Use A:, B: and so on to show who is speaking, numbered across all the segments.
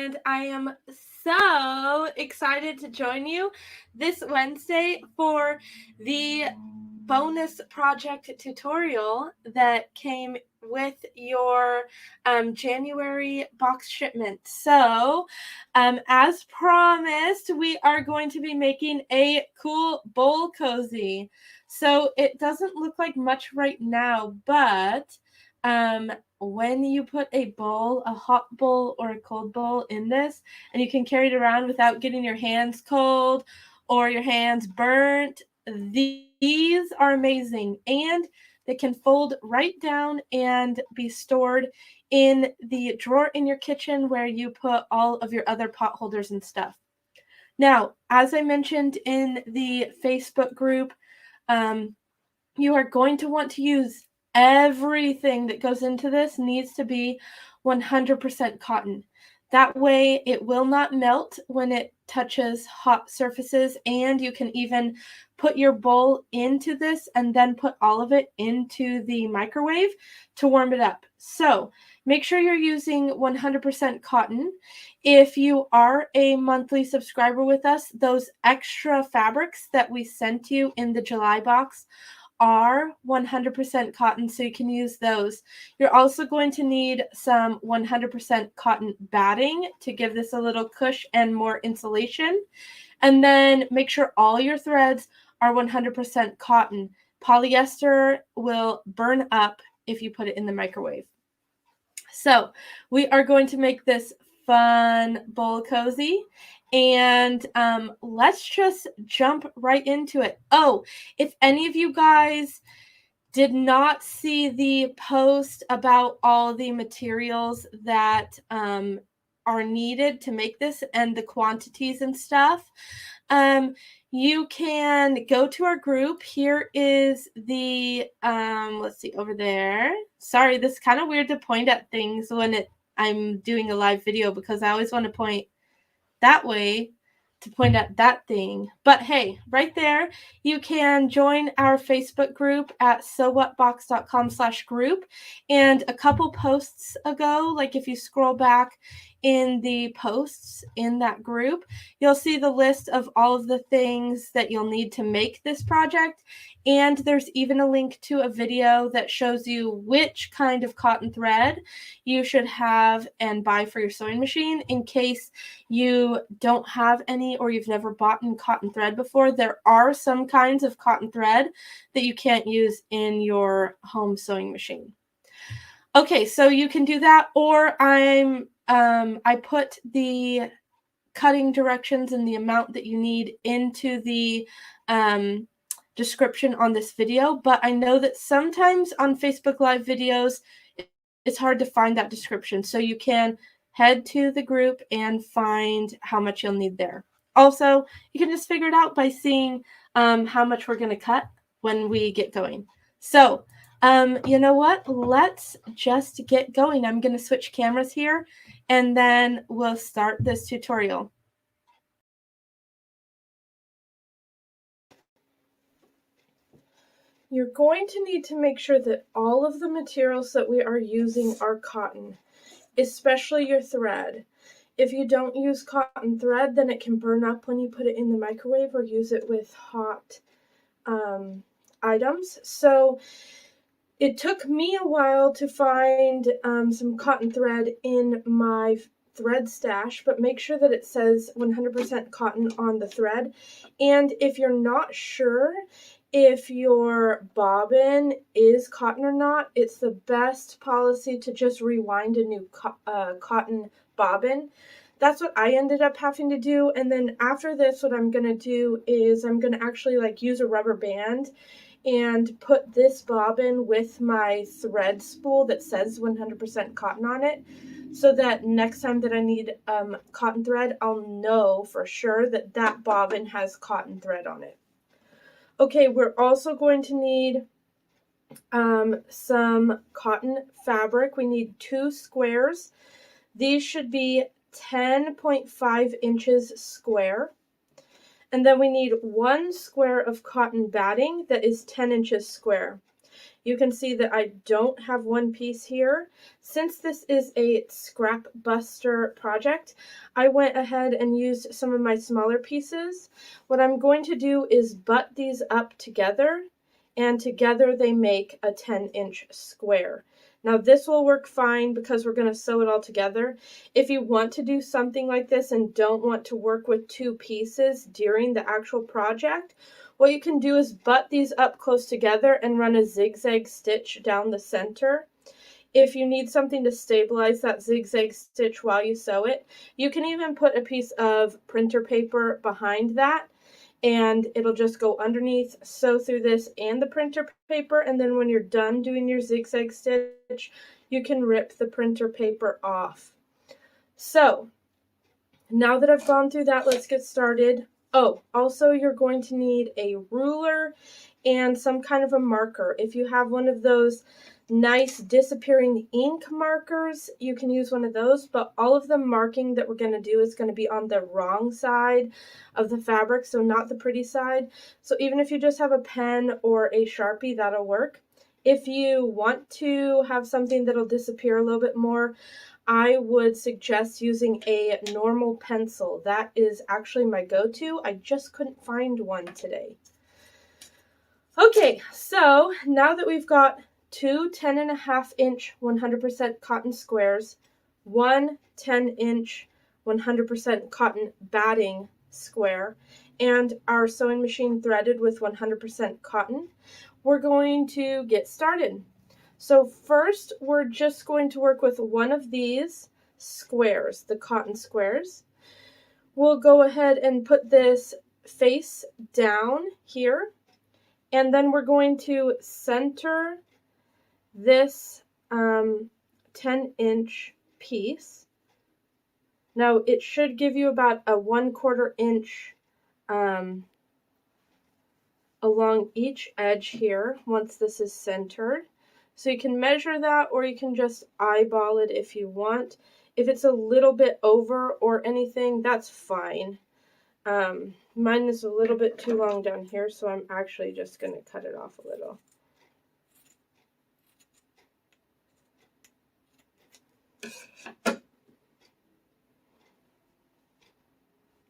A: and I am so excited to join you this Wednesday for the bonus project tutorial that came with your January box shipment. So, as promised, we are going to be making a cool bowl cozy. So it doesn't look like much right now, but when you put a bowl, a hot bowl or a cold bowl in this, and you can carry it around without getting your hands cold or your hands burnt, these are amazing, and they can fold right down and be stored in the drawer in your kitchen where you put all of your other pot holders and stuff. Now, as I mentioned in the Facebook group, you are going to want to use everything that goes into this needs to be 100% cotton. That way it will not melt when it touches hot surfaces, and you can even put your bowl into this and then put all of it into the microwave to warm it up. So make sure you're using 100% cotton. If you are a monthly subscriber with us, those extra fabrics that we sent you in the July box are 100% cotton, so you can use those. You're also going to need some 100% cotton batting to give this a little cush and more insulation. And then make sure all your threads are 100% cotton. Polyester will burn up if you put it in the microwave. So we are going to make this fun bowl cozy, and let's just jump right into it. Oh, if any of you guys did not see the post about all the materials that are needed to make this and the quantities and stuff, you can go to our group. Here is the, let's see, over there. Sorry, this is kind of weird to point at things when I'm doing a live video because I always want to point that way to point at that thing. But hey, right there, you can join our Facebook group at sewhatbox.com/group. And a couple posts ago, like if you scroll back in the posts in that group, you'll see the list of all of the things that you'll need to make this project. And there's even a link to a video that shows you which kind of cotton thread you should have and buy for your sewing machine in case you don't have any or you've never bought cotton thread before. There are some kinds of cotton thread that you can't use in your home sewing machine. Okay, so you can do that, or I put the cutting directions and the amount that you need into the description on this video, but I know that sometimes on Facebook Live videos, it's hard to find that description, so you can head to the group and find how much you'll need there. Also, you can just figure it out by seeing how much we're going to cut when we get going. So, you know what? Let's just get going. I'm going to switch cameras here, and then we'll start this tutorial. You're going to need to make sure that all of the materials that we are using are cotton, especially your thread. If you don't use cotton thread, then it can burn up when you put it in the microwave or use it with hot items. So it took me a while to find some cotton thread in my thread stash, but make sure that it says 100% cotton on the thread. And if you're not sure if your bobbin is cotton or not, it's the best policy to just rewind a new cotton bobbin. That's what I ended up having to do. And then after this, what I'm going to do is I'm going to actually use a rubber band and put this bobbin with my thread spool that says 100% cotton on it, so that next time that I need cotton thread, I'll know for sure that that bobbin has cotton thread on it. Okay, we're also going to need some cotton fabric. We need 2 squares. These should be 10.5 inches square. And then we need 1 square of cotton batting that is 10 inches square. you can see that I don't have one piece here. Since this is a scrap buster project, I went ahead and used some of my smaller pieces. What I'm going to do is butt these up together, and together they make a 10-inch square. Now this will work fine because we're going to sew it all together. If you want to do something like this and don't want to work with two pieces during the actual project, what you can do is butt these up close together and run a zigzag stitch down the center. If you need something to stabilize that zigzag stitch while you sew it, you can even put a piece of printer paper behind that, and it'll just go underneath, sew through this and the printer paper, and then when you're done doing your zigzag stitch, you can rip the printer paper off. So now that I've gone through that, let's get started. Oh, also you're going to need a ruler and some kind of a marker. If you have one of those nice disappearing ink markers, you can use one of those, but all of the marking that we're going to do is going to be on the wrong side of the fabric, so not the pretty side. So even if you just have a pen or a Sharpie, that'll work. If you want to have something that'll disappear a little bit more, I would suggest using a normal pencil. That is actually my go-to. I just couldn't find one today. Okay, so now that we've got two 10.5-inch 100% cotton squares, one 10-inch 100% cotton batting square, and our sewing machine threaded with 100% cotton, we're going to get started. So first, we're just going to work with one of these squares, the cotton squares. We'll go ahead and put this face down here, and then we're going to center this 10-inch piece. Now, it should give you about a 1/4 inch along each edge here once this is centered. So you can measure that, or you can just eyeball it if you want. If it's a little bit over or anything, that's fine. Mine is a little bit too long down here, so I'm actually just going to cut it off a little.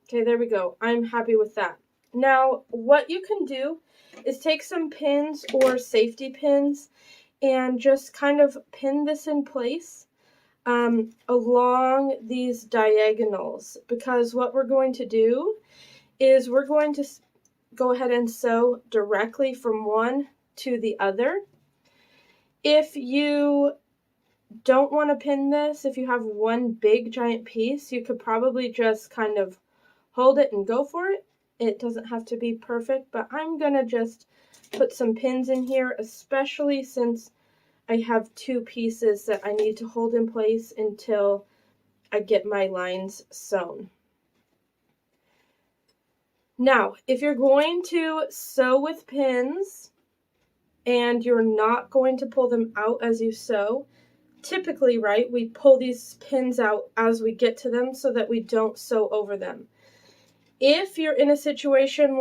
A: Okay, there we go. I'm happy with that. Now, what you can do is take some pins or safety pins and just kind of pin this in place along these diagonals, because what we're going to do is we're going to go ahead and sew directly from one to the other. If you don't want to pin this, if you have one big giant piece, you could probably just kind of hold it and go for it. It doesn't have to be perfect, but I'm going to just put some pins in here, especially since I have two pieces that I need to hold in place until I get my lines sewn. Now, if you're going to sew with pins and you're not going to pull them out as you sew, typically, right, we pull these pins out as we get to them so that we don't sew over them. If you're in a situation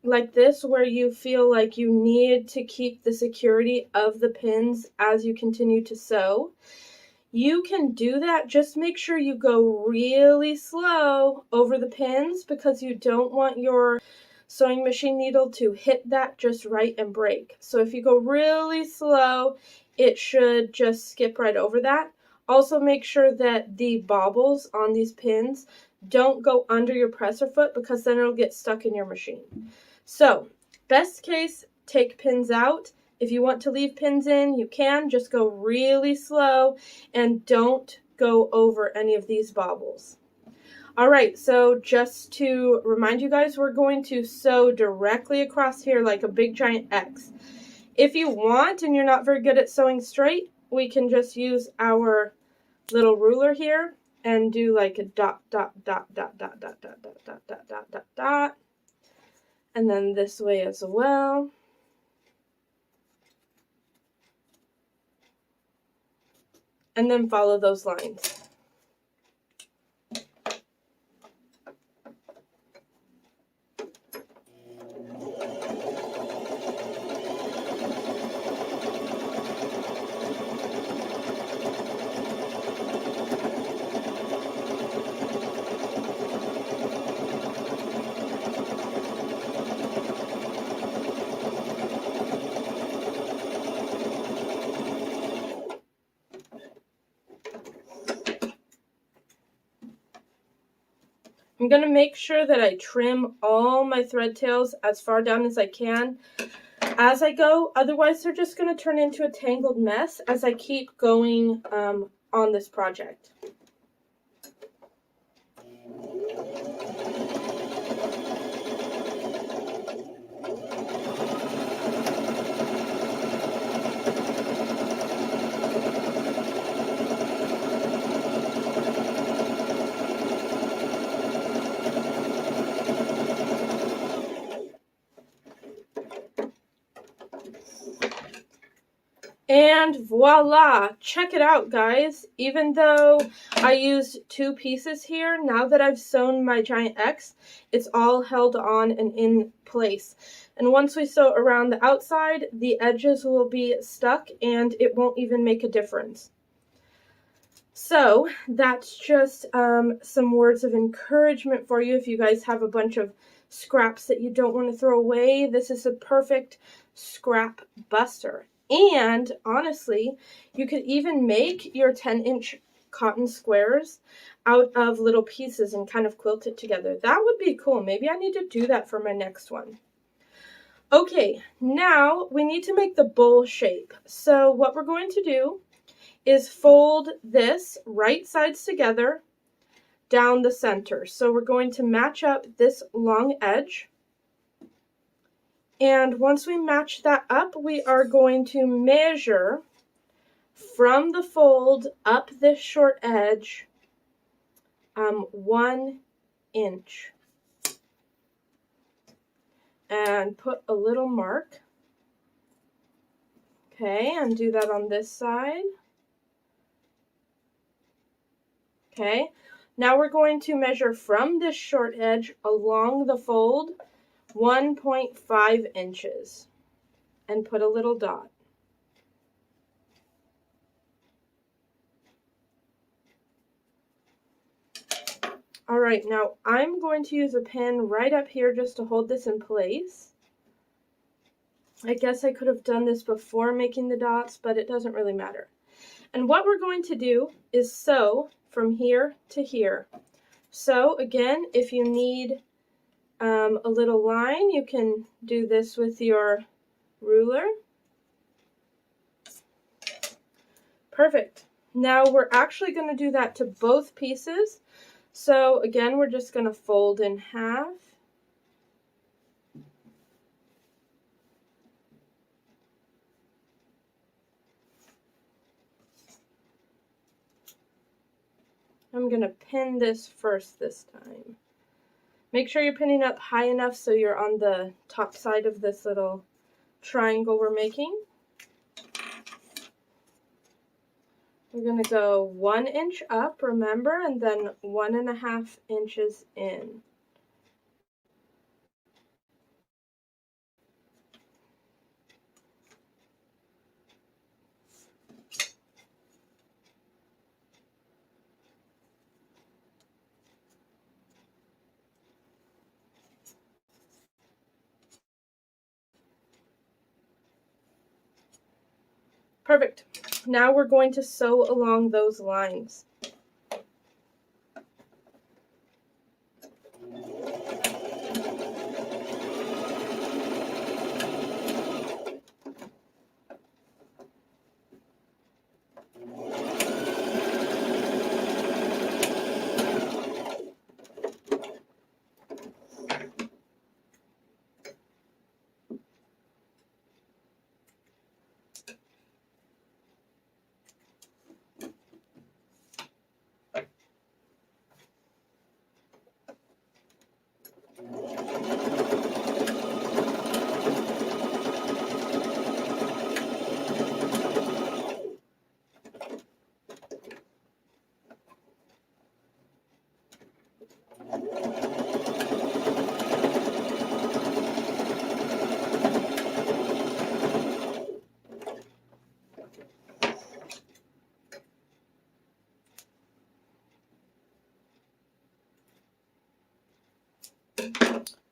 A: like this where you feel like you need to keep the security of the pins as you continue to sew, you can do that. Just make sure you go really slow over the pins, because you don't want your sewing machine needle to hit that just right and break. So if you go really slow, it should just skip right over that. Also, make sure that the bobbles on these pins don't go under your presser foot, because then it'll get stuck in your machine. So, best case, take pins out. If you want to leave pins in, you can. Just go really slow and don't go over any of these bobbles. All right, so just to remind you guys, we're going to sew directly across here like a big giant X. If you want and you're not very good at sewing straight, we can just use our little ruler here and do like a dot, dot, dot, dot, dot, dot, dot, dot, dot, dot, dot, dot, dot. And then this way as well. And then follow those lines. I'm going to make sure that I trim all my thread tails as far down as I can as I go. Otherwise, they're just going to turn into a tangled mess as I keep going on this project. And voila, check it out, guys. Even though I used 2 pieces here, now that I've sewn my giant X, it's all held on and in place. And once we sew around the outside, the edges will be stuck and it won't even make a difference. So that's just some words of encouragement for you if you guys have a bunch of scraps that you don't want to throw away. This is a perfect scrap buster. And honestly, you could even make your 10-inch cotton squares out of little pieces and kind of quilt it together. That would be cool. Maybe I need to do that for my next one. Okay, now we need to make the bowl shape. So what we're going to do is fold this right sides together down the center. So we're going to match up this long edge. And once we match that up, we are going to measure from the fold up this short edge 1 inch. And put a little mark. Okay, and do that on this side. Okay, now we're going to measure from this short edge along the fold 1.5 inches and put a little dot. All right, now I'm going to use a pin right up here just to hold this in place. I guess I could have done this before making the dots, but it doesn't really matter. And what we're going to do is sew from here to here. So again, if you need a little line, you can do this with your ruler. Perfect. Now we're actually going to do that to both pieces. So again, we're just going to fold in half. I'm going to pin this first this time. Make sure you're pinning up high enough so you're on the top side of this little triangle we're making. We're going to go 1 inch up, remember, and then 1.5 inches in. Perfect. Now we're going to sew along those lines.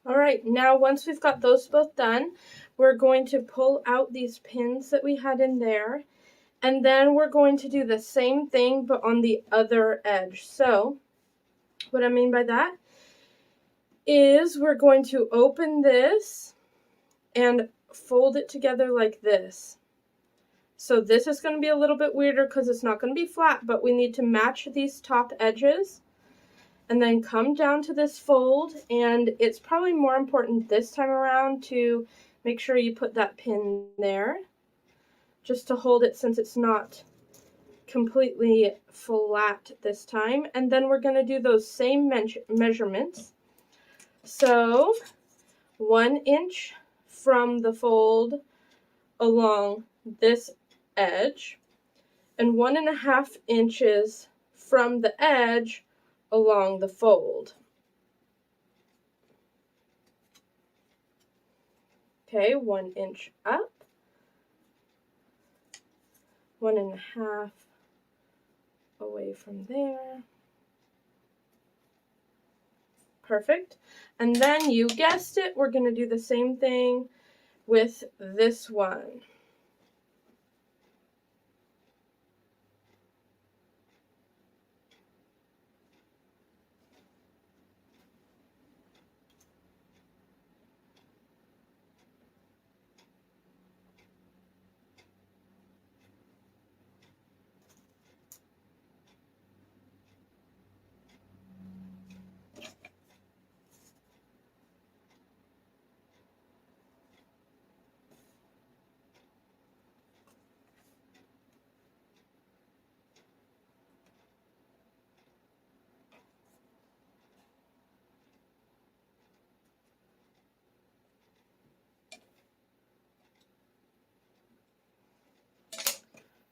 A: All right, now once we've got those both done, we're going to pull out these pins that we had in there, and then we're going to do the same thing but on the other edge. So what I mean by that is we're going to open this and fold it together like this. So this is going to be a little bit weirder because it's not going to be flat, but we need to match these top edges. And then come down to this fold, and it's probably more important this time around to make sure you put that pin there, just to hold it since it's not completely flat this time. And then we're going to do those same measurements. So 1 inch from the fold along this edge, and 1.5 inches from the edge along the fold. Okay, 1 inch up, 1.5 away from there. Perfect. And then you guessed it, we're going to do the same thing with this one.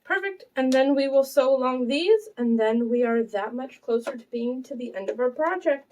A: Perfect, and then we will sew along these, and then we are that much closer to being to the end of our project.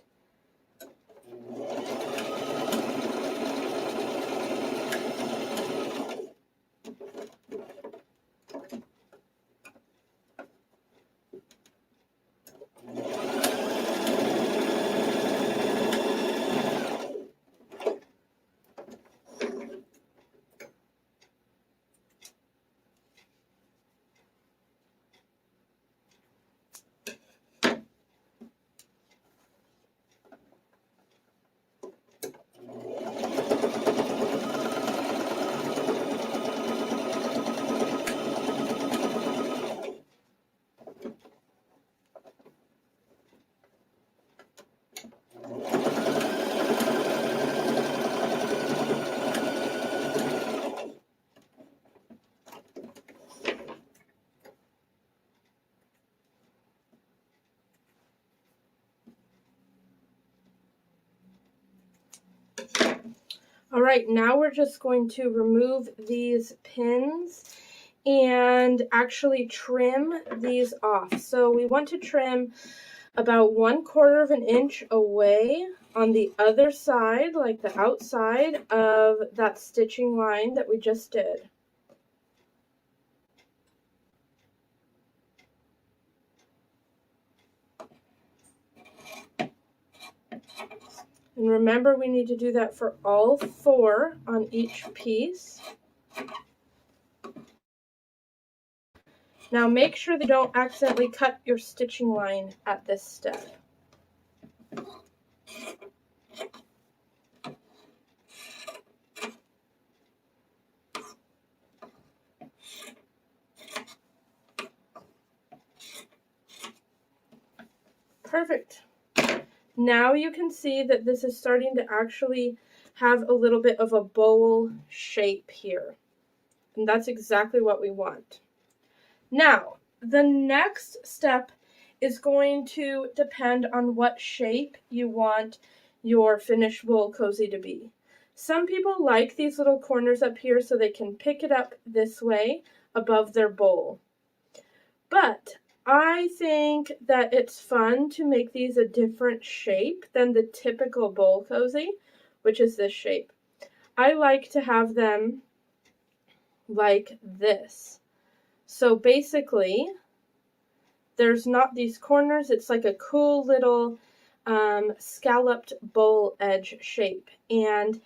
A: All right, now we're just going to remove these pins and actually trim these off. So we want to trim about 1/4 of an inch away on the other side, like the outside of that stitching line that we just did. And remember, we need to do that for all 4 on each piece. Now make sure that you don't accidentally cut your stitching line at this step. Perfect. Now you can see that this is starting to actually have a little bit of a bowl shape here. And that's exactly what we want. Now, the next step is going to depend on what shape you want your finished bowl cozy to be. Some people like these little corners up here so they can pick it up this way above their bowl. But I think that it's fun to make these a different shape than the typical bowl cozy, which is this shape. I like to have them like this. So basically, there's not these corners. It's like a cool little scalloped bowl edge shape. And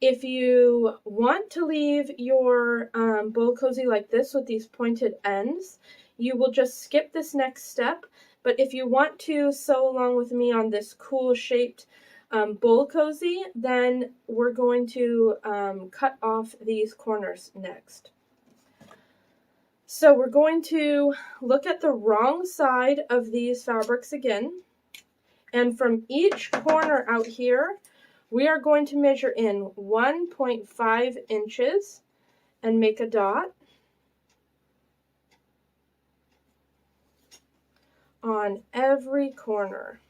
A: if you want to leave your bowl cozy like this with these pointed ends, you will just skip this next step. But if you want to sew along with me on this cool shaped bowl cozy, then we're going to cut off these corners next. So we're going to look at the wrong side of these fabrics again, and from each corner out here, we are going to measure in 1.5 inches and make a dot on every corner.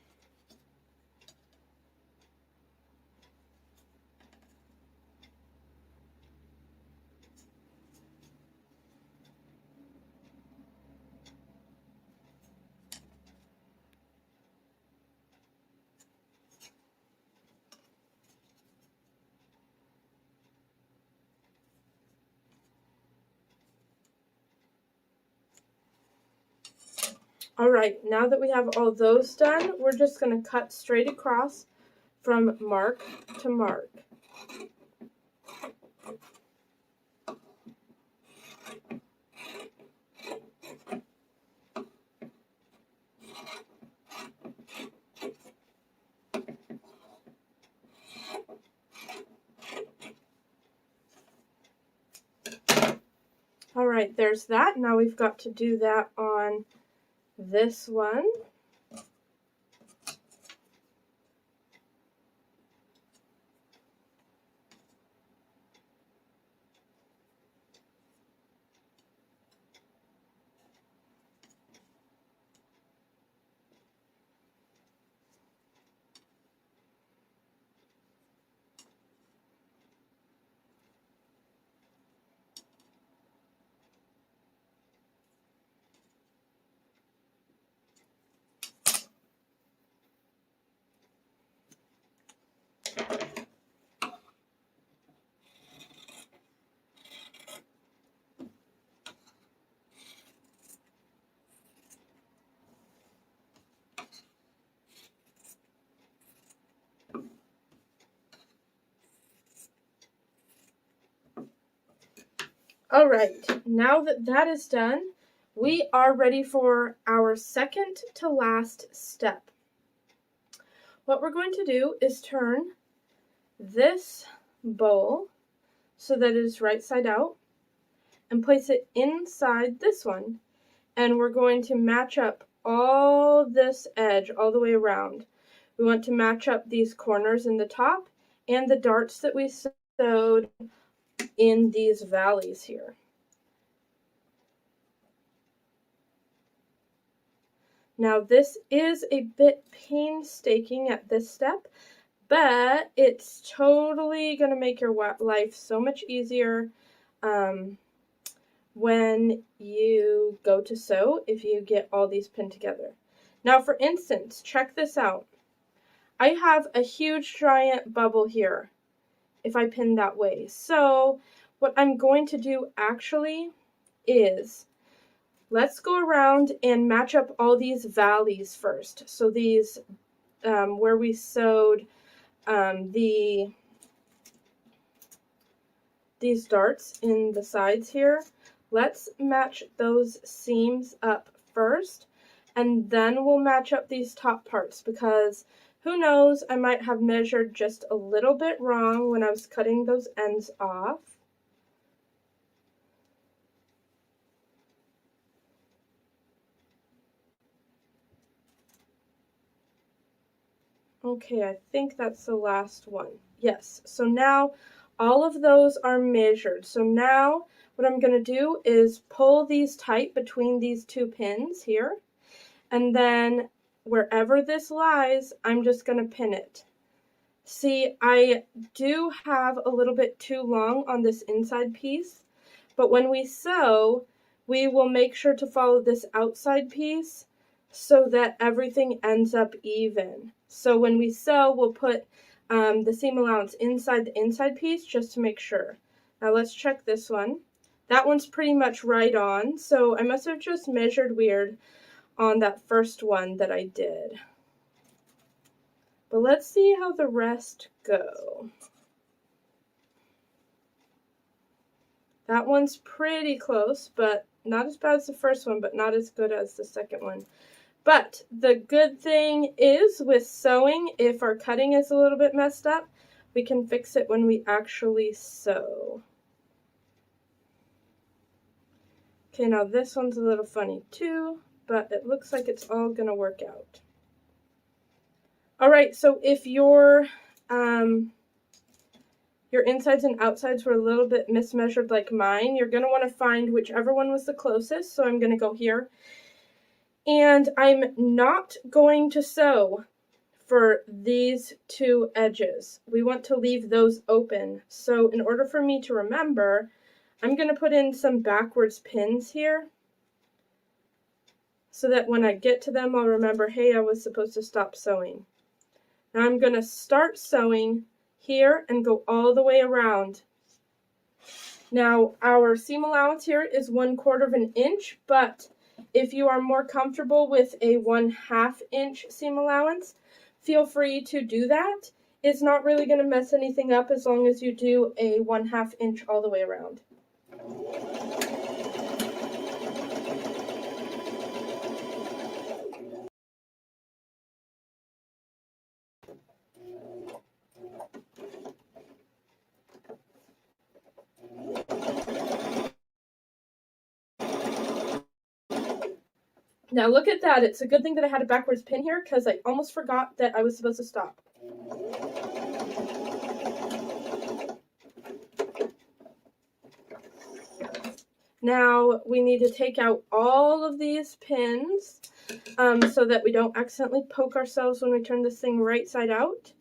A: All right, now that we have all those done, we're just going to cut straight across from mark to mark. All right, there's that. Now we've got to do that on this one. All right, now that that is done, we are ready for our second to last step. What we're going to do is turn this bowl so that it is right side out and place it inside this one. And we're going to match up all this edge all the way around. We want to match up these corners in the top and the darts that we sewed in these valleys here. Now this is a bit painstaking at this step, but it's totally going to make your life so much easier when you go to sew if you get all these pinned together. Now for instance, check this out. I have a huge giant bubble here if I pin that way. So what I'm going to do actually is, let's go around and match up all these valleys first. So these, where we sewed these darts in the sides here, let's match those seams up first, and then we'll match up these top parts, because who knows, I might have measured just a little bit wrong when I was cutting those ends off. Okay, I think that's the last one. Yes, so now all of those are measured. So now what I'm going to do is pull these tight between these two pins here, and then wherever this lies, I'm just going to pin it. See, I do have a little bit too long on this inside piece, but when we sew, we will make sure to follow this outside piece so that everything ends up even. So when we sew, we'll put the seam allowance inside the inside piece just to make sure. Now let's check this one. That one's pretty much right on, so I must have just measured weird on that first one that I did. But let's see how the rest go. That one's pretty close, but not as bad as the first one, but not as good as the second one. But the good thing is with sewing, if our cutting is a little bit messed up, we can fix it when we actually sew. Okay, now this one's a little funny too, but it looks like it's all gonna work out. All right, so if your insides and outsides were a little bit mismeasured like mine, you're gonna wanna find whichever one was the closest. So I'm gonna go here. And I'm not going to sew for these two edges. We want to leave those open. So in order for me to remember, I'm going to put in some backwards pins here so that when I get to them, I'll remember, hey, I was supposed to stop sewing. Now I'm going to start sewing here and go all the way around. Now our seam allowance here is 1/4 of an inch, but if you are more comfortable with a 1/2 inch seam allowance, feel free to do that. It's not really going to mess anything up as long as you do a 1/2 inch all the way around. Now look at that. It's a good thing that I had a backwards pin here because I almost forgot that I was supposed to stop. Now we need to take out all of these pins so that we don't accidentally poke ourselves when we turn this thing right side out.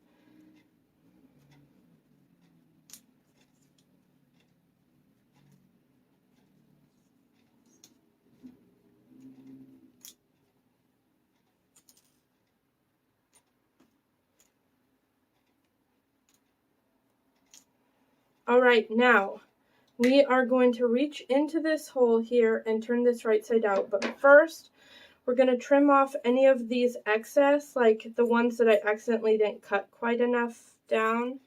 A: All right, now we are going to reach into this hole here and turn this right side out. But first, we're going to trim off any of these excess, like the ones that I accidentally didn't cut quite enough down.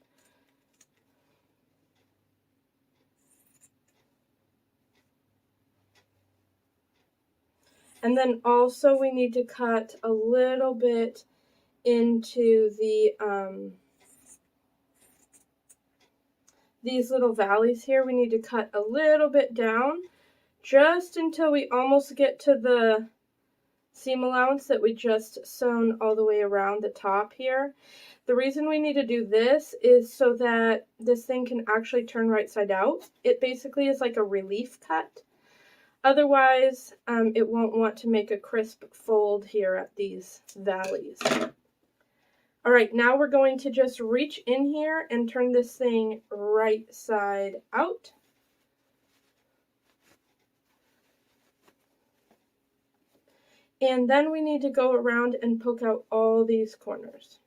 A: And then also we need to cut a little bit into the these little valleys here. We need to cut a little bit down just until we almost get to the seam allowance that we just sewn all the way around the top here. The reason we need to do this is so that this thing can actually turn right side out. It basically is like a relief cut. Otherwise, it won't want to make a crisp fold here at these valleys. All right, now we're going to just reach in here and turn this thing right side out. And then we need to go around and poke out all these corners.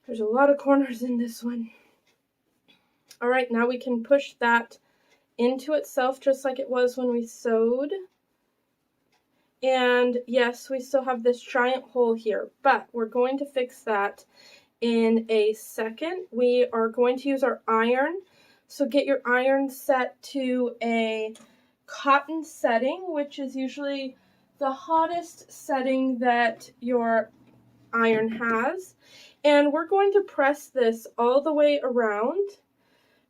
A: There's a lot of corners in this one. All right, now we can push that into itself just like it was when we sewed. And yes, we still have this giant hole here, but we're going to fix that in a second. We are going to use our iron. So get your iron set to a cotton setting, which is usually the hottest setting that your iron has. And we're going to press this all the way around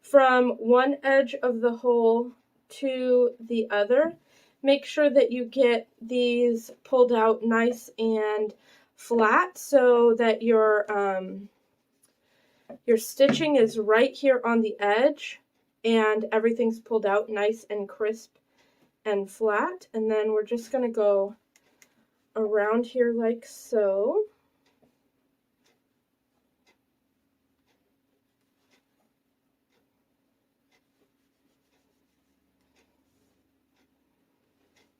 A: from one edge of the hole to the other. Make sure that you get these pulled out nice and flat so that your stitching is right here on the edge and everything's pulled out nice and crisp and flat. And then we're just going to go around here like so.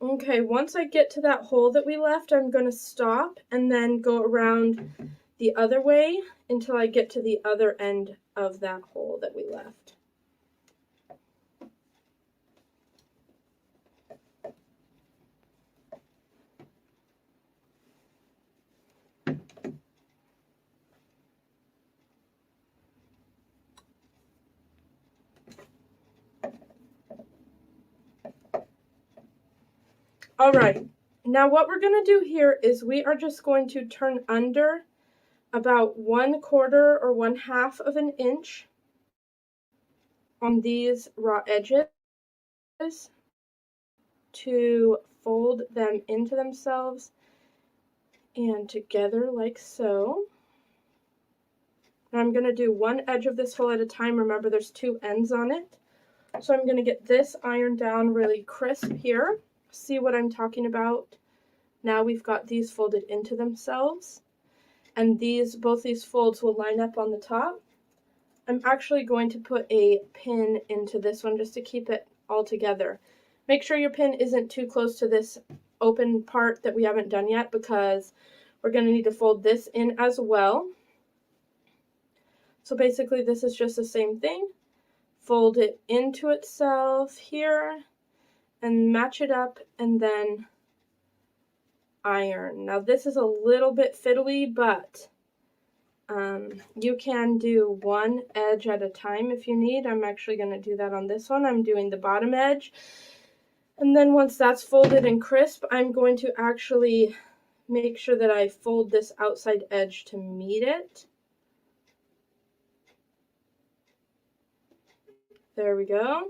A: Okay, once I get to that hole that we left, I'm going to stop and then go around the other way until I get to the other end of that hole that we left. All right, now what we're going to do here is we are just going to turn under about 1/4 or 1/2 of an inch on these raw edges to fold them into themselves and together like so. Now I'm going to do one edge of this hole at a time. Remember, there's 2 ends on it. So I'm going to get this ironed down really crisp here. See what I'm talking about? Now we've got these folded into themselves, and both these folds will line up on the top. I'm actually going to put a pin into this one just to keep it all together. Make sure your pin isn't too close to this open part that we haven't done yet, because we're going to need to fold this in as well. So basically this is just the same thing. Fold it into itself here and match it up and then iron. Now this is a little bit fiddly, but you can do one edge at a time if you need. I'm actually going to do that on this one. I'm doing the bottom edge. And then once that's folded and crisp, I'm going to actually make sure that I fold this outside edge to meet it. There we go.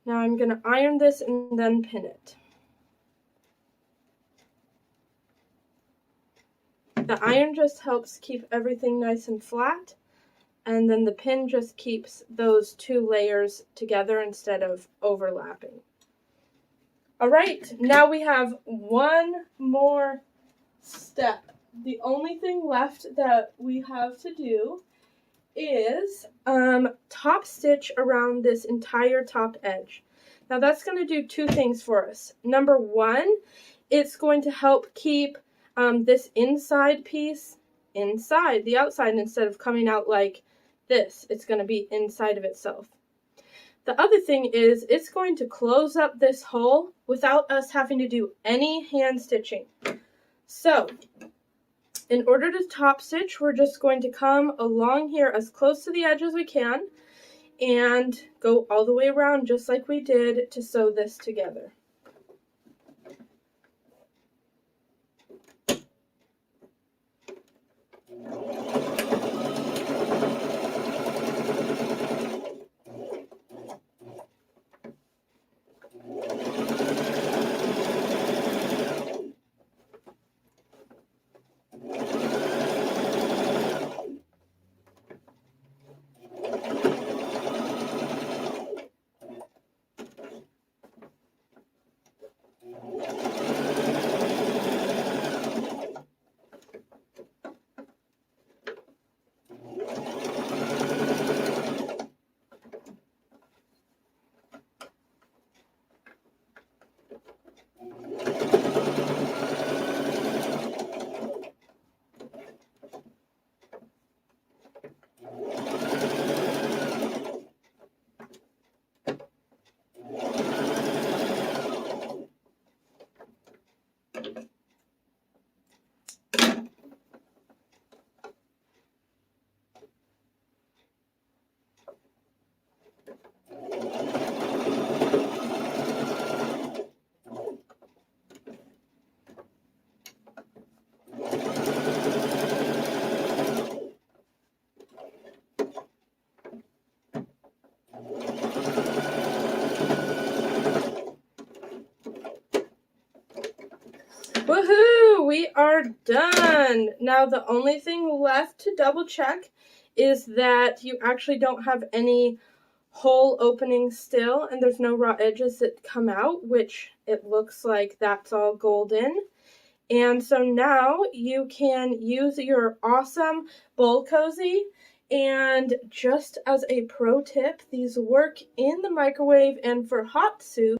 A: Now I'm going to iron this and then pin it. The iron just helps keep everything nice and flat, and then the pin just keeps those 2 layers together instead of overlapping. All right, now we have one more step. The only thing left that we have to do is top stitch around this entire top edge. Now that's going to do 2 things for us. Number 1, it's going to help keep this inside piece inside the outside instead of coming out like this. It's going to be inside of itself. The other thing is it's going to close up this hole without us having to do any hand stitching. So in order to top stitch, we're just going to come along here as close to the edge as we can and go all the way around just like we did to sew this together. Woohoo! We are done! Now the only thing left to double check is that you actually don't have any hole openings still, and there's no raw edges that come out, which it looks like that's all golden. And so now you can use your awesome bowl cozy. And just as a pro tip, these work in the microwave and for hot soup.